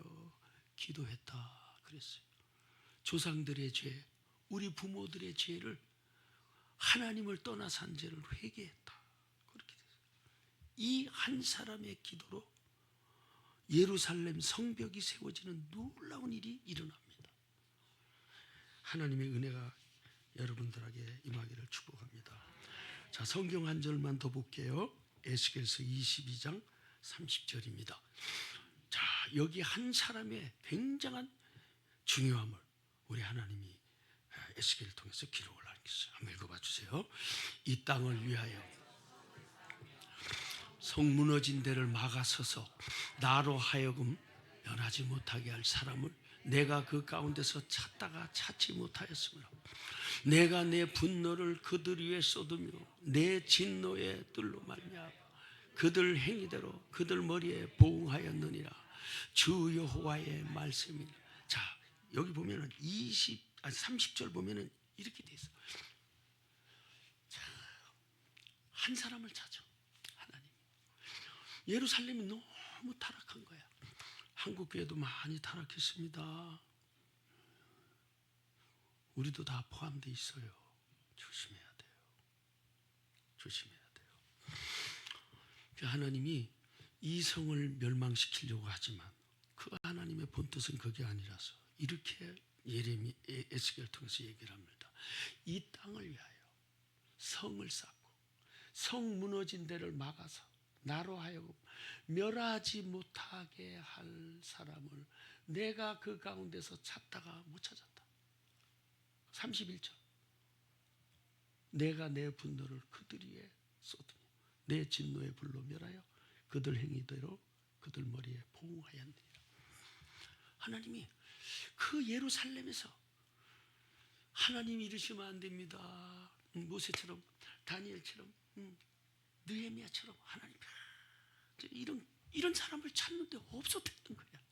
기도했다 그랬어요. 조상들의 죄, 우리 부모들의 죄를 하나님을 떠나 산 죄를 회개했다. 그렇게 됐어요. 이 한 사람의 기도로 예루살렘 성벽이 세워지는 놀라운 일이 일어납니다. 하나님의 은혜가 여러분들에게 임하기를 축복합니다. 자, 성경 한 절만 더 볼게요. 에스겔서 22장 30절입니다. 자, 여기 한 사람의 굉장한 중요함을 우리 하나님이 에스겔을 통해서 기록을 하겠어요. 한번 읽어봐 주세요. 이 땅을 위하여 성 무너진 데를 막아서서 나로 하여금 면하지 못하게 할 사람을 내가 그 가운데서 찾다가 찾지 못하였으므로 내가 내 분노를 그들 위에 쏟으며 내 진노의 뜰로 말미암아 그들 행위대로 그들 머리에 보응하였느니라. 주 여호와의 말씀이라. 자, 여기 보면은 30절 보면은 이렇게 돼 있어. 자, 한 사람을 찾아. 하나님. 예루살렘이 너무 타락한 거야. 한국 교회도 많이 타락했습니다. 우리도 다 포함되어 있어요. 조심해야 돼요. 조심해야 돼요. 하나님이 이 성을 멸망시키려고 하지만 그 하나님의 본뜻은 그게 아니라서 이렇게 에스겔을 통해서 얘기를 합니다. 이 땅을 위하여 성을 쌓고 성 무너진 데를 막아서 나로 하여금 멸하지 못하게 할 사람을 내가 그 가운데서 찾다가 못 찾았다. 31절. 내가 내 분노를 그들 위에 쏟으며 내 진노의 불로 멸하여 그들 행위대로 그들 머리에 보응하였느니라. 하나님이 그 예루살렘에서 하나님이 이러시면 안 됩니다. 모세처럼 다니엘처럼 느헤미야처럼 하나님 이런 사람을 찾는데 없었던 거야.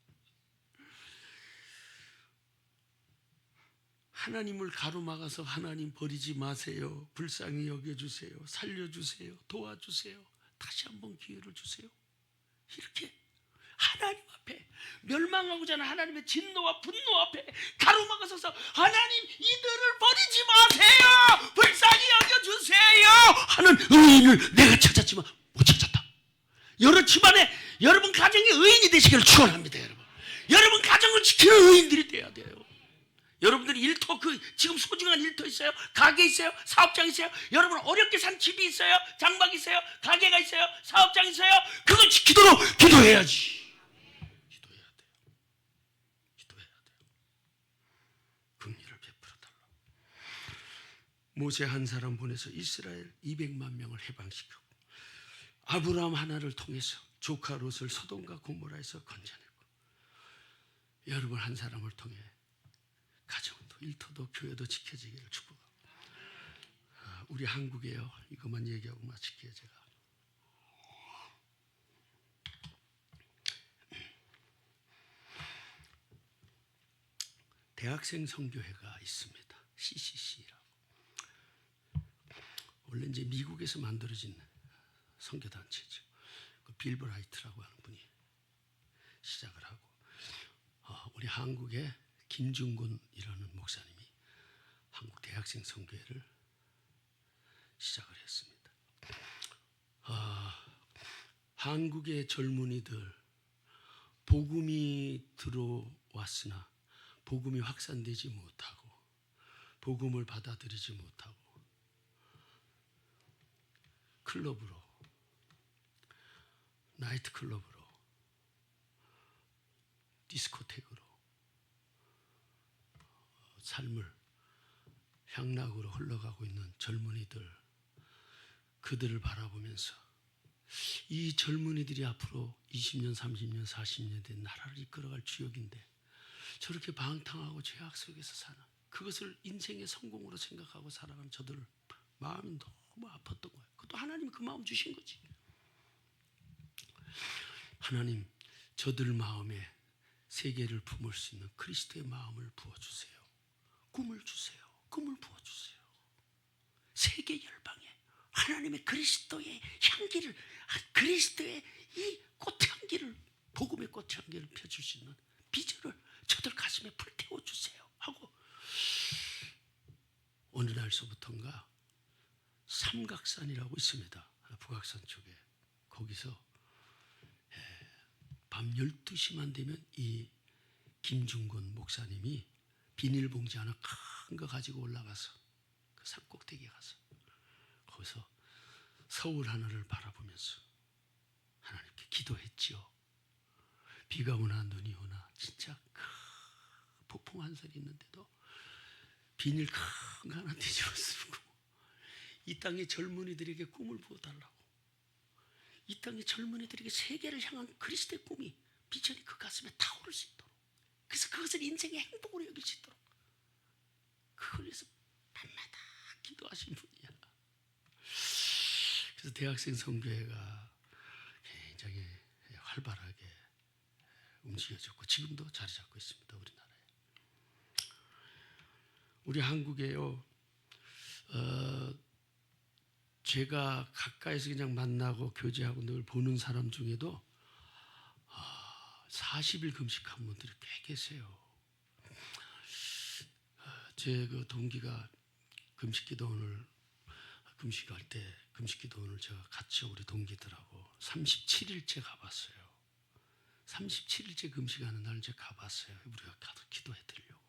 하나님을 가로막아서 하나님 버리지 마세요. 불쌍히 여겨주세요. 살려주세요. 도와주세요. 다시 한번 기회를 주세요. 이렇게 하나님 앞에 멸망하고자 하는 하나님의 진노와 분노 앞에 가로막아서서 하나님 이들을 버리지 마세요. 불쌍히 여겨주세요 하는 의인을 내가 찾았지만 못 찾았다. 여러 집안에 여러분 가정이 의인이 되시기를 축원합니다. 여러분 가정을 지키는 의인들이 돼야 돼요. 여러분들이 일터 지금 소중한 일터 있어요? 가게 있어요? 사업장 있어요? 여러분 어렵게 산 집이 있어요? 장막 있어요? 가게가 있어요? 사업장 있어요? 그거 지키도록 기도해야지. 기도해야 돼요. 기도해야 돼요. 긍휼을 베풀어 달라. 모세 한 사람 보내서 이스라엘 200만 명을 해방시켰고 아브라함 하나를 통해서 조카 롯을 소돔과 고모라에서 건져냈고 여러분 한 사람을 통해 가정도 일터도 교회도 지켜지기를 축복하고 우리 한국에요. 이것만 얘기하고 마칠게요. 제가 대학생 선교회가 있습니다. CCC라고. 원래 이제 미국에서 만들어진 선교단체죠. 그 빌 브라이트라고 하는 분이 시작을 하고 우리 한국에 김중곤이라는 목사님이 한국 대학생 선교회를 시작을 했습니다. 한국의 젊은이들 복음이 들어왔으나 복음이 확산되지 못하고 복음을 받아들이지 못하고 클럽으로 나이트클럽으로 디스코텍으로 삶을 향락으로 흘러가고 있는 젊은이들 그들을 바라보면서 이 젊은이들이 앞으로 20년, 30년, 40년 된 나라를 이끌어갈 주역인데 저렇게 방탕하고 죄악 속에서 사는 그것을 인생의 성공으로 생각하고 살아가는 저들 마음이 너무 아팠던 거예요. 그것도 하나님이 그 마음 주신 거지. 하나님 저들 마음에 세계를 품을 수 있는 그리스도의 마음을 부어주세요. 꿈을 주세요. 꿈을 부어주세요. 세계 열방에 하나님의 그리스도의 향기를 그리스도의 이 꽃향기를 복음의 꽃향기를 펴줄 수 있는 비전을 저들 가슴에 불태워주세요 하고 어느 날서부터인가 삼각산이라고 있습니다. 북악산 쪽에 거기서 밤 12시만 되면 이 김중곤 목사님이 비닐봉지 하나 큰 거 가지고 올라가서 그 산꼭대기에 가서 거기서 서울 하늘을 바라보면서 하나님께 기도했지요. 비가 오나 눈이 오나 진짜 큰 폭풍 한설이 있는데도 비닐 큰 거 하나 뒤집어 쓰고 이 땅의 젊은이들에게 꿈을 부어달라고 이 땅의 젊은이들에게 세계를 향한 그리스도의 꿈이 비전이 그 가슴에 타오를 수 있도록 그래서 그것을 인생의 행복으로 여길 수 있도록 그걸 위해서 밤마다 기도하신 분이야. 그래서 대학생 선교회가 굉장히 활발하게 움직여졌고 지금도 자리 잡고 있습니다. 우리나라에. 우리 한국에요. 제가 가까이서 그냥 만나고 교제하고 늘 보는 사람 중에도 40일 금식한 분들이 꽤 계세요. 제 그 동기가 금식기도 오늘 금식할 때 금식기도원을 제가 같이 우리 동기들하고 37일째 가봤어요. 37일째 금식하는 날 이제 가봤어요. 우리가 가서 기도해 드리려고.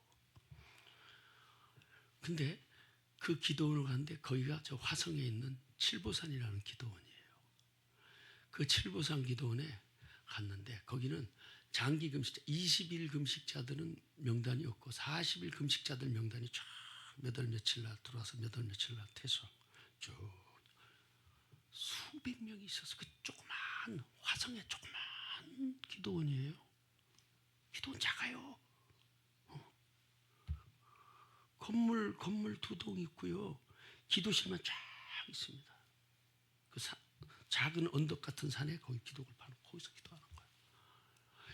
근데 그 기도원을 갔는데 거기가 저 화성에 있는 칠보산이라는 기도원이에요. 그 칠보산 기도원에 갔는데 거기는 장기 금식자, 20일 금식자들은 명단이 없고 40일 금식자들 명단이 쫙 몇 월 며칠 날 들어와서 몇 월 며칠 날 퇴소 쭉 수백 명이 있어서 그 조그만 화성의 조그만 기도원이에요. 기도원 작아요. 건물 두 동 있고요. 기도실만 쫙 있습니다. 그 작은 언덕 같은 산에 거기 기도를 파는 거기서 기도하는 거예요.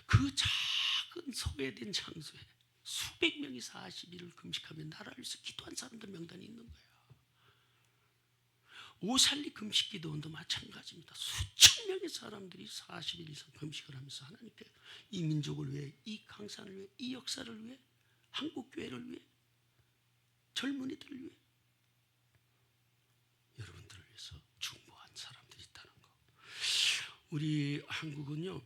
그 작은 소외된 장소에 수백 명이 40일을 금식하며 나라를 위해서 기도한 사람들 명단이 있는 거예요. 오살리 금식기도원도 마찬가지입니다. 수천 명의 사람들이 40일 이상 금식을 하면서 하나님께 이 민족을 위해, 이 강산을 위해, 이 역사를 위해, 한국 교회를 위해, 젊은이들을 위해, 여러분들을 위해서 중보한 사람들이 있다는 거. 우리 한국은요,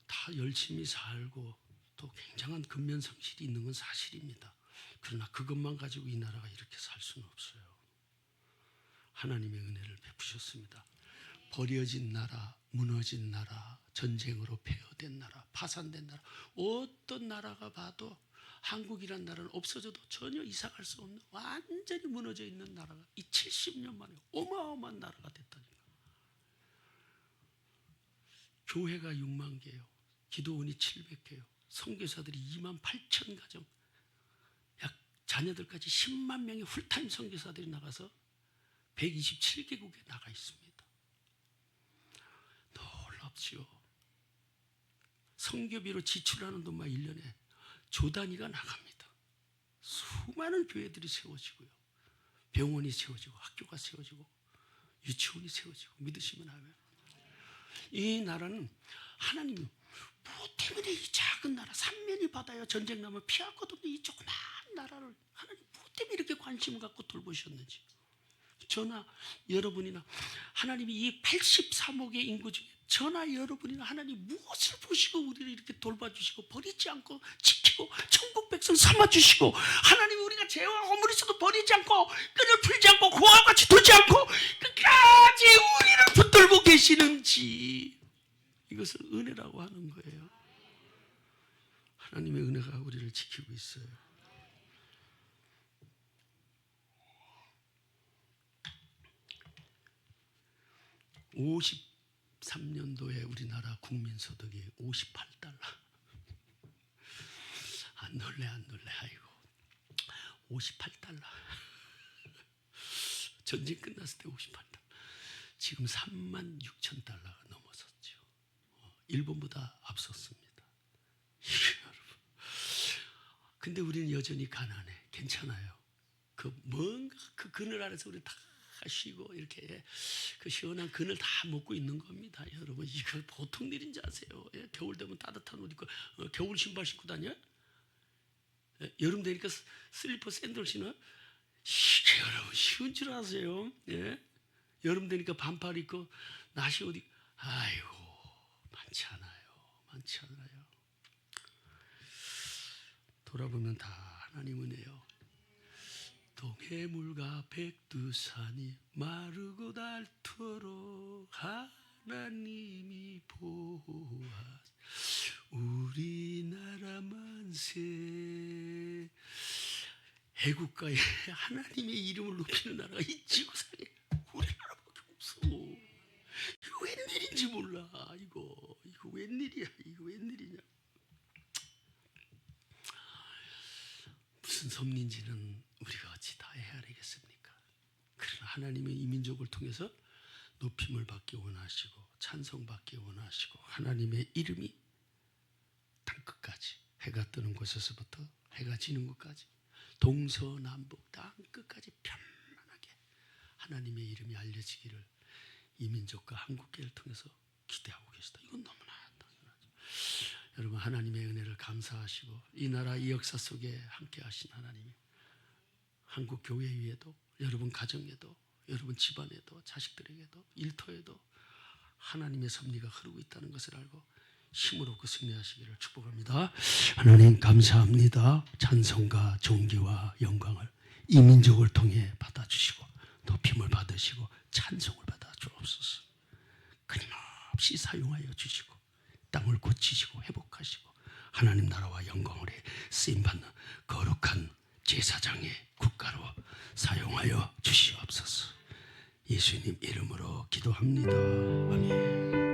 다 열심히 살고 또 굉장한 근면성실이 있는 건 사실입니다. 그러나 그것만 가지고 이 나라가 이렇게 살 수는 없어요. 하나님의 은혜를 베푸셨습니다. 버려진 나라, 무너진 나라, 전쟁으로 폐허된 나라, 파산된 나라, 어떤 나라가 봐도 한국이란 나라는 없어져도 전혀 이상할 수 없는 완전히 무너져 있는 나라가 이 70년 만에 어마어마한 나라가 됐다니까. 교회가 6만 개요. 기도원이 700개요. 선교사들이 2만 8천 가정, 약 자녀들까지 10만 명의 풀타임 선교사들이 나가서 127개국에 나가 있습니다. 놀랍지요. 선교비로 지출하는 돈만 1년에 조 단위가 나갑니다. 수많은 교회들이 세워지고요. 병원이 세워지고 학교가 세워지고 유치원이 세워지고 믿으시면 하면 이 나라는 하나님이 뭐 때문에 이 작은 나라 삼면이 바다여 전쟁 나면 피할 것 없는 이 조그만 나라를 하나님 뭐 때문에 이렇게 관심을 갖고 돌보셨는지 저나 여러분이나 하나님이 이 83억의 인구 중에 저나 여러분이나 하나님 무엇을 보시고 우리를 이렇게 돌봐주시고 버리지 않고 지키고 천국 백성 삼아주시고 하나님 우리가 죄와 허물이 있어도 버리지 않고 끈을 풀지 않고 고와 같이 두지 않고 끝까지 우리를 붙들고 계시는지 이것을 은혜라고 하는 거예요. 하나님의 은혜가 우리를 지키고 있어요. (53년도에) 우리나라 국민소득이 58달러. 안 놀래 아이고 58달러. 전쟁 끝났을 때 58달러. 지금 3만 6천 달러가 넘어섰죠. 일본보다 앞섰습니다. 여러분. 근데 우리는 여전히 가난해. 괜찮아요. 그 뭔가 그 그늘 아래서 우리 다 쉬고 이렇게 그 시원한 그늘 다 먹고 있는 겁니다. 여러분 이거 보통 일인지 아세요? 겨울 되면 따뜻한 옷 입고 겨울 신발 신고 다녀? 여름 되니까 슬리퍼 샌들 신어? 이게 여러분 쉬운 줄 아세요? 예? 여름 되니까 반팔 입고 나시 옷 입고 아이고 많지 않아요. 돌아보면 다 하나님 은혜요. 동해물과 백두산이 마르고 닳도록 하나님이 보아 우리나라 만세. 애국가에 하나님의 이름을 높이는 나라가 이 지구상에 우리나라밖에 없어. 이거 웬일인지 몰라. 이거 웬일이야. 이거 웬일이냐. 무슨 섭리인지는 우리가 어찌 다 헤아리겠습니까? 그러나 하나님은 이 민족을 통해서 높임을 받기 원하시고 찬송받기 원하시고 하나님의 이름이 땅끝까지 해가 뜨는 곳에서부터 해가 지는 곳까지 동서남북 땅끝까지 편안하게 하나님의 이름이 알려지기를 이 민족과 한국교회를 통해서 기대하고 계시다. 이건 너무나 당연하죠. 여러분 하나님의 은혜를 감사하시고 이 나라 이 역사 속에 함께 하신 하나님이 한국 교회 위에도 여러분 가정에도 여러분 집안에도 자식들에게도 일터에도 하나님의 섭리가 흐르고 있다는 것을 알고 힘을 얻고 승리하시기를 축복합니다. 하나님 감사합니다. 찬송과 존귀와 영광을 이 민족을 통해 받아주시고 높임을 받으시고 찬송을 받아 주옵소서. 끊임없이 사용하여 주시고 땅을 고치시고 회복하시고 하나님 나라와 영광을 쓰임받는 거룩한 제사장의 국가로 사용하여 주시옵소서. 예수님 이름으로 기도합니다. 아멘.